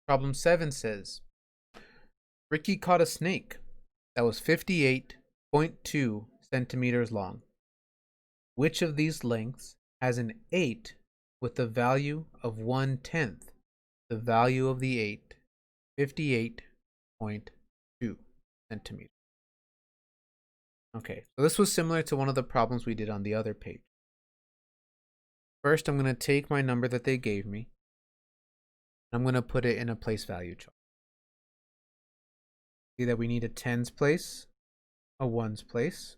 Problem 7 says, Ricky caught a snake that was 58.2 centimeters long. Which of these lengths has an 8 with the value of 1/10 the value of the 8, 58.2 centimeters? Okay, so this was similar to one of the problems we did on the other page. First, I'm going to take my number that they gave me. I'm going to put it in a place value chart. See that we need a tens place, a ones place,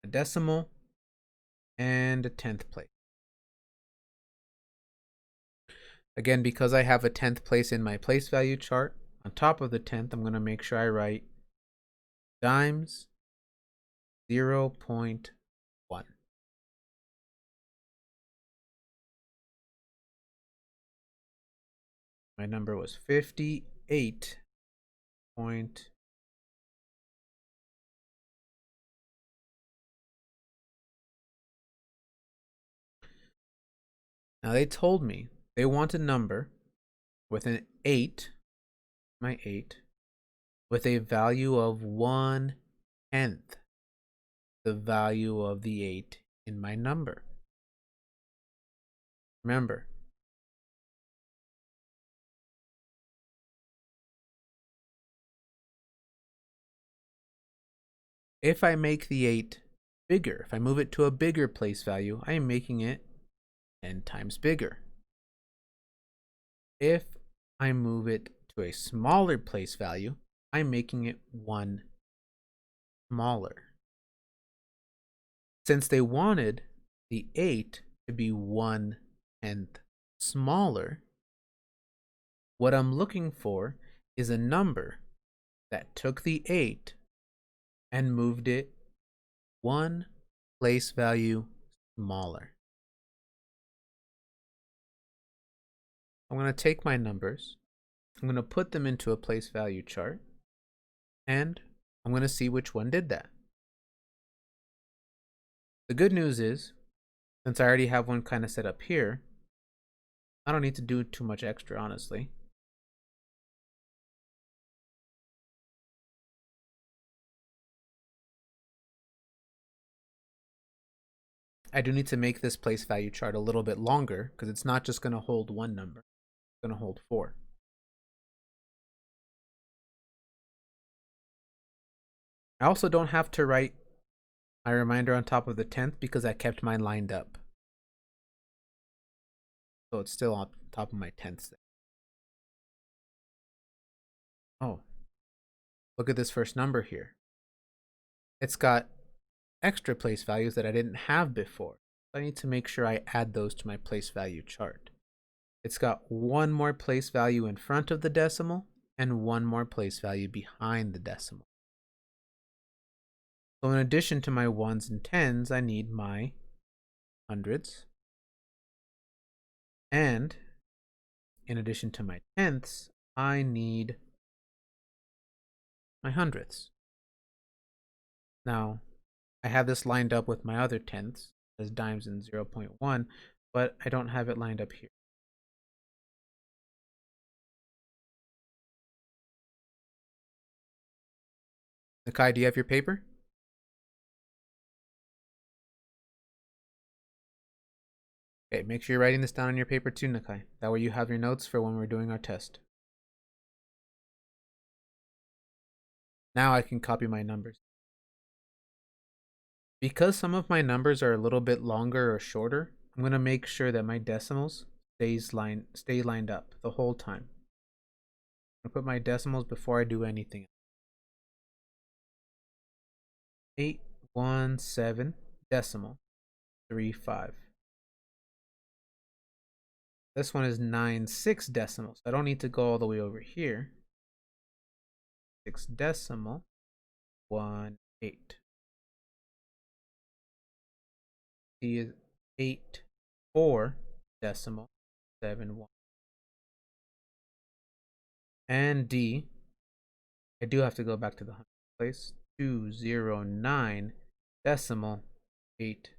a decimal, and a tenth place. Again, because I have a tenth place in my place value chart, on top of the tenth, I'm going to make sure I write dimes 0.1. My number was 58. Now they told me they want a number with an 8, my 8, with a value of 1/10 the value of the 8 in my number. Remember, if I make the 8 bigger, if I move it to a bigger place value, I am making it 10 times bigger. If I move it to a smaller place value, I'm making it 1 smaller. Since they wanted the 8 to be 1/10 smaller, what I'm looking for is a number that took the 8 and moved it 1 place value smaller. I'm going to take my numbers, I'm going to put them into a place value chart, and I'm going to see which one did that. The good news is, since I already have one kind of set up here, I don't need to do too much extra, honestly. I do need to make this place value chart a little bit longer because it's not just going to hold one number, it's going to hold 4. I also don't have to write my reminder on top of the 10th because I kept mine lined up. So it's still on top of my 10ths. Oh, look at this first number here. It's got extra place values that I didn't have before. So I need to make sure I add those to my place value chart. It's got one more place value in front of the decimal and one more place value behind the decimal. So in addition to my ones and tens, I need my hundreds. And in addition to my tenths, I need my hundredths. Now, I have this lined up with my other tenths as dimes and 0.1, but I don't have it lined up here. Nakai, do you have your paper? Okay, make sure you're writing this down on your paper too, Nakai. That way you have your notes for when we're doing our test. Now I can copy my numbers. Because some of my numbers are a little bit longer or shorter, I'm going to make sure that my decimals stay lined up the whole time. I'm going to put my decimals before I do anything. 817 decimal 35. This one is 96 decimals. I don't need to go all the way over here. 6 decimal 18. D is 84 decimal 71. And D, I do have to go back to the 100th place. 209 decimal 8.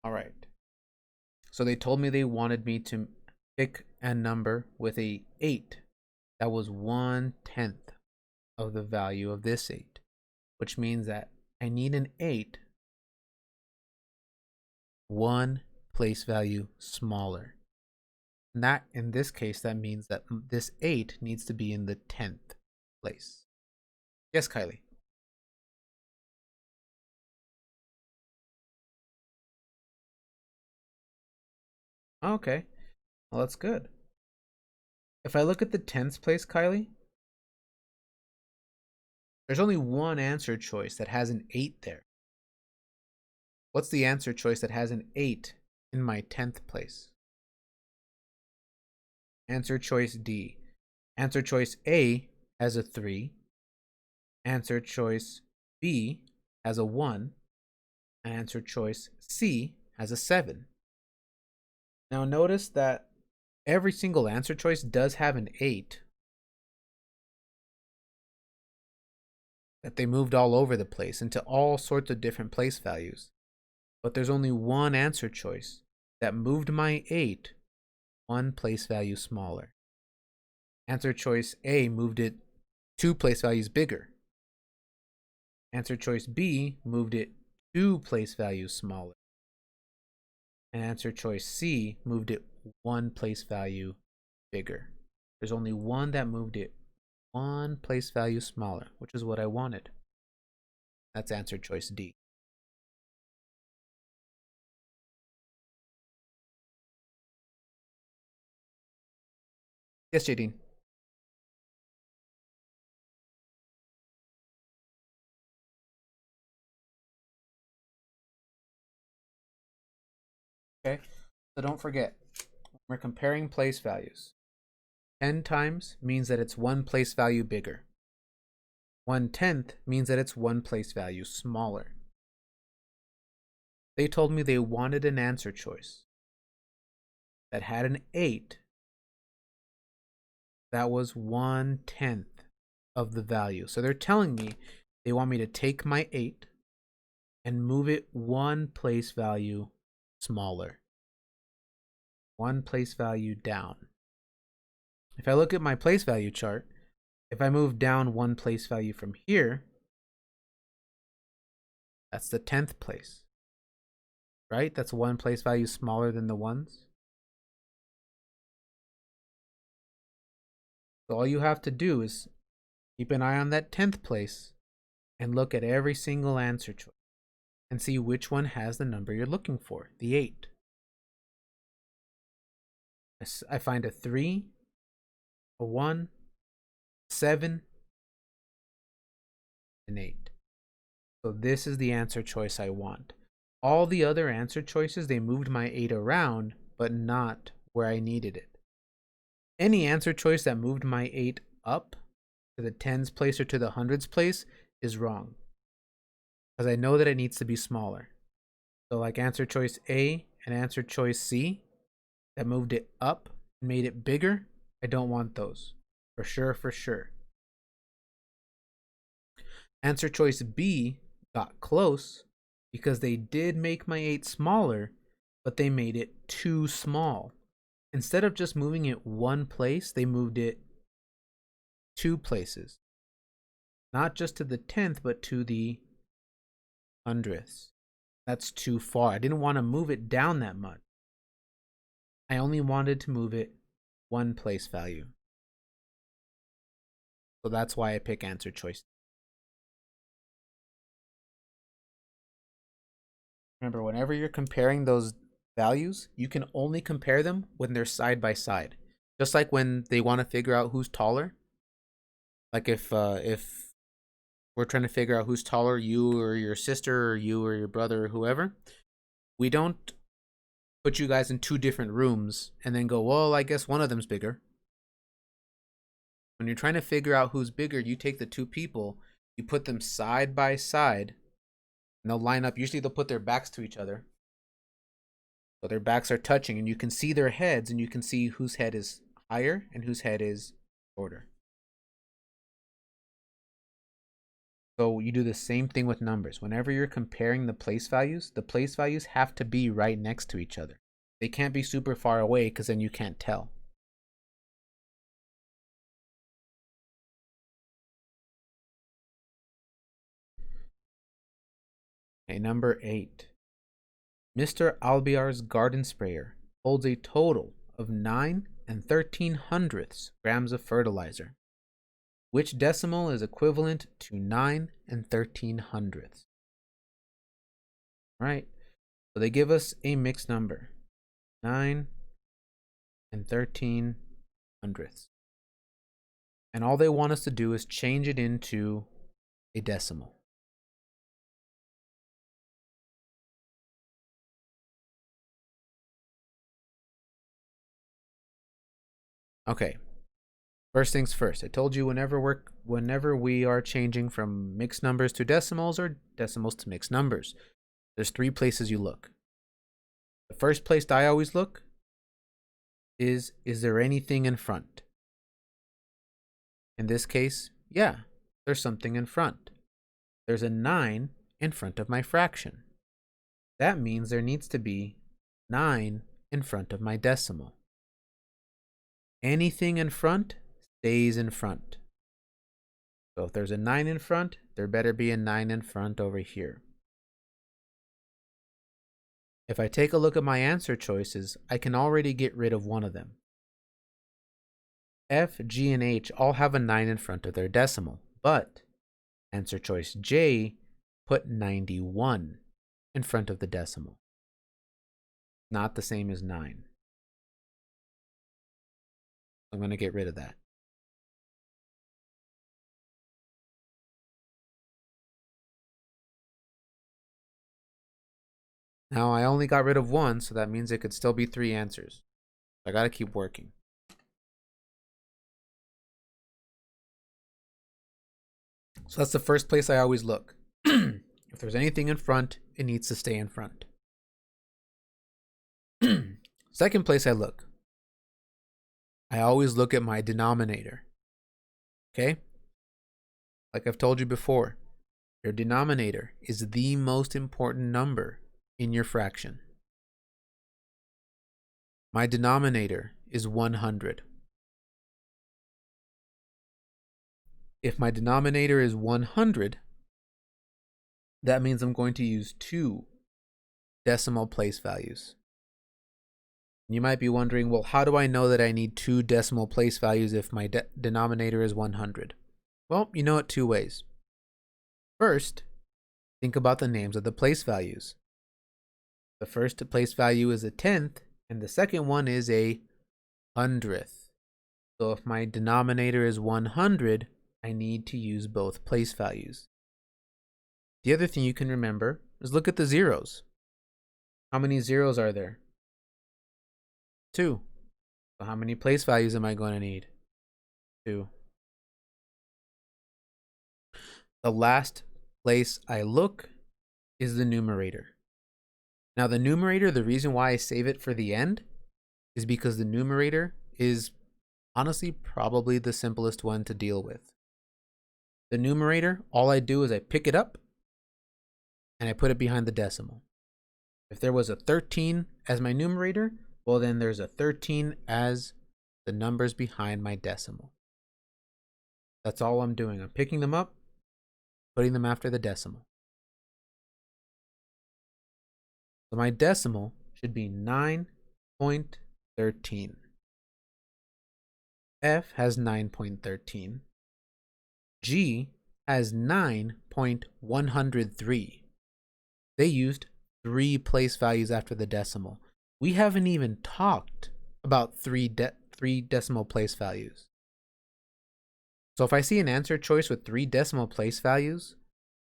All right. So they told me they wanted me to pick a number with a 8 that was 1/10 of the value of this 8, which means that I need an 8 one place value smaller. And that, in this case, that means that this 8 needs to be in the 10th place. Yes, Kylie? Okay, well, that's good. If I look at the 10th place, Kylie, there's only one answer choice that has an 8 there. What's the answer choice that has an 8 in my 10th place? Answer choice D. Answer choice A has a 3. Answer choice B has a 1. And answer choice C has a 7. Now notice that every single answer choice does have an 8 that they moved all over the place into all sorts of different place values. But there's only one answer choice that moved my 8 one place value smaller. Answer choice A moved it 2 place values bigger. Answer choice B moved it 2 place values smaller. And answer choice C moved it 1 place value bigger. There's only one that moved it 1 place value smaller, which is what I wanted. That's answer choice D. Yes, Jadine. Okay, so don't forget, we're comparing place values. 10 times means that it's 1 place value bigger. 1/10 means that it's 1 place value smaller. They told me they wanted an answer choice that had an 8 that was 1/10 of the value. So they're telling me they want me to take my 8 and move it 1 place value smaller. 1 place value down. If I look at my place value chart, if I move down 1 place value from here, that's the 10th place, right? That's 1 place value smaller than the ones. So all you have to do is keep an eye on that 10th place and look at every single answer choice and see which one has the number you're looking for, the 8. I find a 3, a 1, 7, and 8. So this is the answer choice I want. All the other answer choices, they moved my 8 around, but not where I needed it. Any answer choice that moved my 8 up to the 10s place or to the 100s place is wrong, because I know that it needs to be smaller. So like answer choice A and answer choice C that moved it up and made it bigger, I don't want those. For sure, for sure. Answer choice B got close because they did make my 8 smaller, but they made it too small. Instead of just moving it 1 place, they moved it 2 places. Not just to the 10th, but to the 100th. That's too far. I didn't want to move it down that much. I only wanted to move it 1 place value. So that's why I pick answer choice. Remember, whenever you're comparing those values, you can only compare them when they're side by side. Just like when they want to figure out who's taller. Like if we're trying to figure out who's taller, you or your sister, or you or your brother, or whoever, we don't put you guys in 2 different rooms and then go, well, I guess one of them's bigger. When you're trying to figure out who's bigger, you take the 2 people, you put them side by side, and they'll line up. Usually they'll put their backs to each other. So their backs are touching, and you can see their heads, and you can see whose head is higher and whose head is shorter. So you do the same thing with numbers. Whenever you're comparing the place values have to be right next to each other. They can't be super far away because then you can't tell. Okay, number 8. Mr. Albiar's garden sprayer holds a total of 9 13/100 grams of fertilizer. Which decimal is equivalent to 9 13/100? Right. So they give us a mixed number, 9 13/100. And all they want us to do is change it into a decimal. Okay. First things first. I told you whenever we are changing from mixed numbers to decimals or decimals to mixed numbers, there's 3 places you look. The first place I always look is there anything in front? In this case, yeah, there's something in front. There's a 9 in front of my fraction. That means there needs to be 9 in front of my decimal. Anything in front stays in front. So if there's a 9 in front, there better be a 9 in front over here. If I take a look at my answer choices, I can already get rid of one of them. F, G, and H all have a 9 in front of their decimal, but answer choice J put 91 in front of the decimal. Not the same as 9. I'm going to get rid of that. Now I only got rid of 1, so that means it could still be 3 answers. I got to keep working. So that's the first place I always look. If there's anything in front, it needs to stay in front. Second place I look. I always look at my denominator. Okay? Like I've told you before, your denominator is the most important number in your fraction. My denominator is 100. If my denominator is 100, that means I'm going to use 2 decimal place values. You might be wondering, well, how do I know that I need 2 decimal place values if my denominator is 100? Well, you know it 2 ways. First, think about the names of the place values. The first place value is a 10th, and the second one is a 100th. So if my denominator is 100, I need to use both place values. The other thing you can remember is look at the zeros. How many zeros are there? 2. So how many place values am I going to need? 2. The last place I look is the numerator. Now the numerator, the reason why I save it for the end is because the numerator is honestly probably the simplest one to deal with. The numerator, all I do is I pick it up and I put it behind the decimal. If there was a 13 as my numerator, well then there's a 13 as the numbers behind my decimal. That's all I'm doing. I'm picking them up, putting them after the decimal. So my decimal should be 9.13. F has 9.13. G has 9.103. They used 3 place values after the decimal. We haven't even talked about 3 decimal place values. So if I see an answer choice with 3 decimal place values,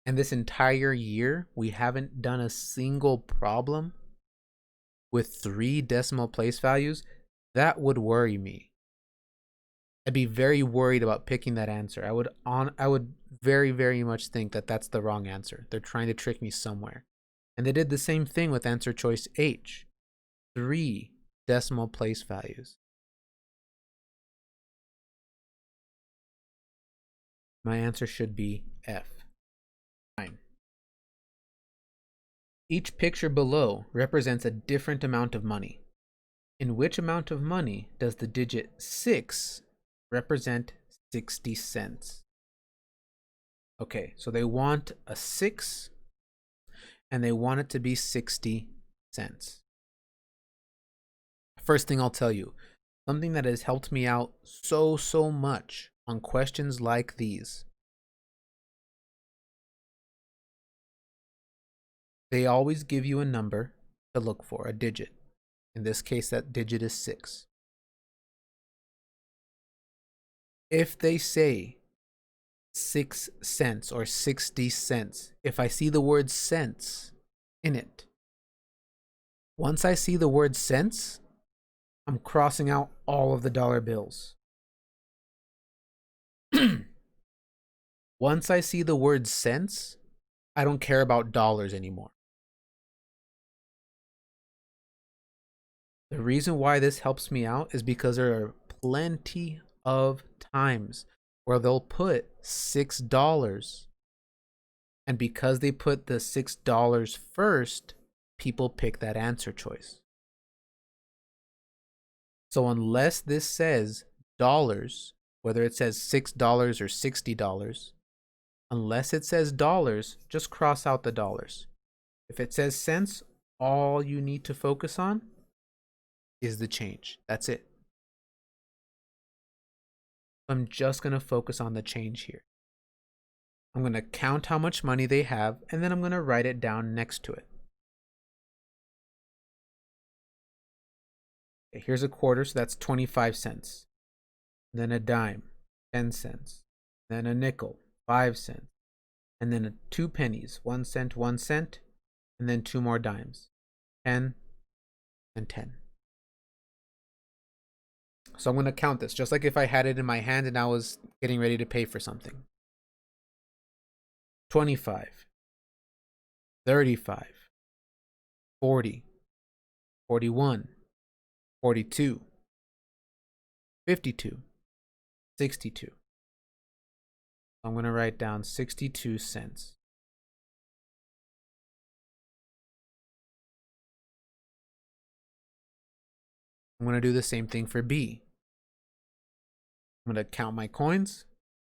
and this entire year we haven't done a single problem with 3 decimal place values, that would worry me. I'd be very worried about picking that answer. I would very, very much think that that's the wrong answer. They're trying to trick me somewhere. And they did the same thing with answer choice H. 3 decimal place values. My answer should be F. Fine. Each picture below represents a different amount of money. In which amount of money does the digit 6 represent 60 cents? Okay, so they want a 6 and they want it to be 60 cents. First thing I'll tell you, something that has helped me out so much on questions like these. They always give you a number to look for, a digit. In this case, that digit is 6. If they say 6 cents or 60 cents, if I see the word cents in it, once I see the word cents, I'm crossing out all of the dollar bills. Once I see the word cents, I don't care about dollars anymore. The reason why this helps me out is because there are plenty of times where they'll put $6, and because they put the $6 first, people pick that answer choice. So unless this says dollars, whether it says $6 or $60, unless it says dollars, just cross out the dollars. If it says cents, all you need to focus on is the change. That's it. I'm just going to focus on the change here. I'm going to count how much money they have, and then I'm going to write it down next to it. Okay, here's a quarter, so that's 25 cents. Then a dime, 10 cents. Then a nickel, 5 cents. And then 2 pennies, 1 cent, 1 cent. And then 2 more dimes, 10 and 10. So I'm going to count this, just like if I had it in my hand and I was getting ready to pay for something. 25, 35, 40, 41, 42, 52, 62. I'm going to write down 62 cents. I'm going to do the same thing for B. I'm going to count my coins,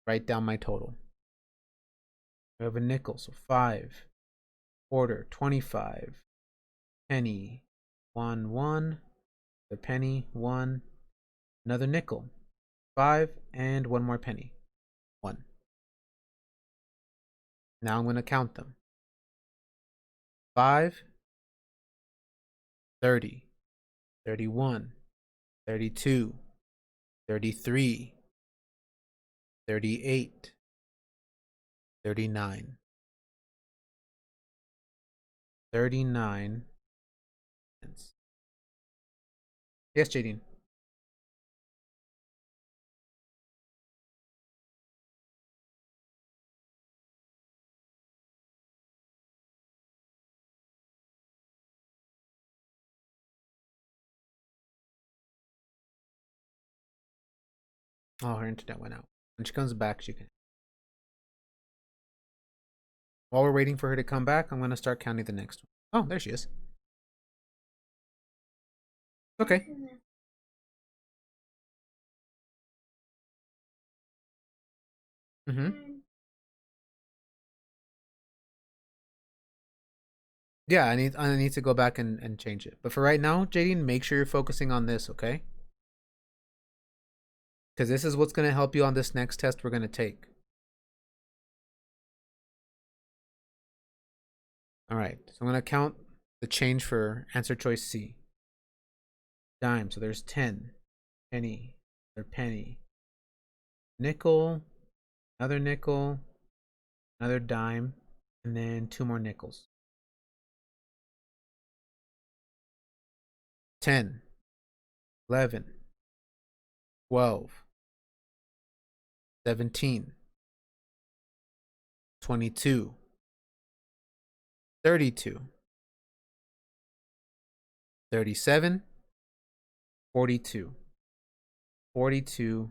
write down my total. I have a nickel, so 5, quarter, 25, penny, 1, 1, the penny, 1, another nickel, 5, and 1 more penny, 1. Now I'm going to count them. 5, 30, 31, 32, 33, 38, 39. 39 cents. Yes, Jadine. Oh, her internet went out. When she comes back, she can. While we're waiting for her to come back, I'm going to start counting the next one. Oh, there she is. Okay. Mm-hmm. Yeah, I need to go back and change it. But for right now, Jadine, make sure you're focusing on this, okay? Because this is what's going to help you on this next test we're going to take. All right, so I'm going to count the change for answer choice C. Dime, so there's 10, penny, another penny, nickel, another dime, and then 2 more nickels. 10, 11, 12, 17, 22, 32, 37, 42. 42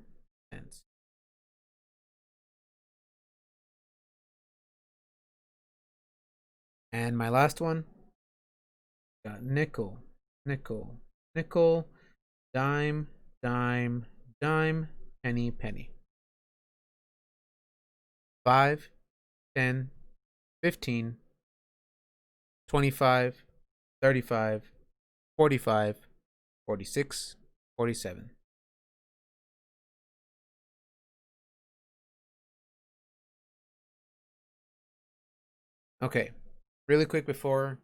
cents. And my last one, got nickel, nickel, nickel, dime, dime, dime, penny, penny. 5, 10, 15, 25, 35, 45, 46, 47. Okay, really quick before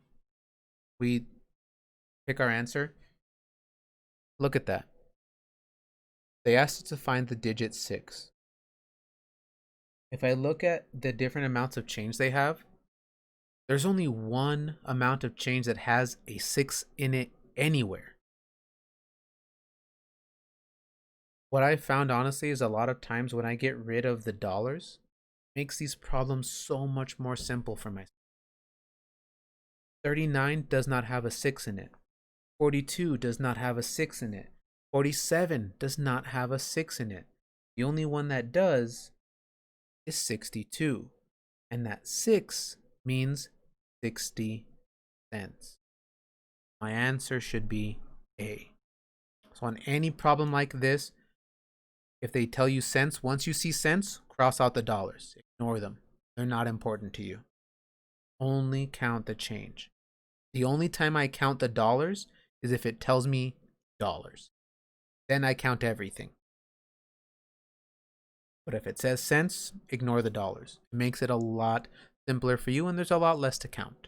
we pick our answer, look at that. They asked us to find the digit 6. If I look at the different amounts of change they have, there's only one amount of change that has a 6 in it anywhere. What I found honestly is a lot of times when I get rid of the dollars, it makes these problems so much more simple for myself. 39 does not have a 6 in it. 42 does not have a 6 in it. 47 does not have a 6 in it. The only one that does is 62. And that 6 means 60 cents. My answer should be A. So on any problem like this, if they tell you cents, once you see cents, cross out the dollars. Ignore them. They're not important to you. Only count the change. The only time I count the dollars is if it tells me dollars. Then I count everything. But if it says cents, ignore the dollars. It makes it a lot simpler for you and there's a lot less to count.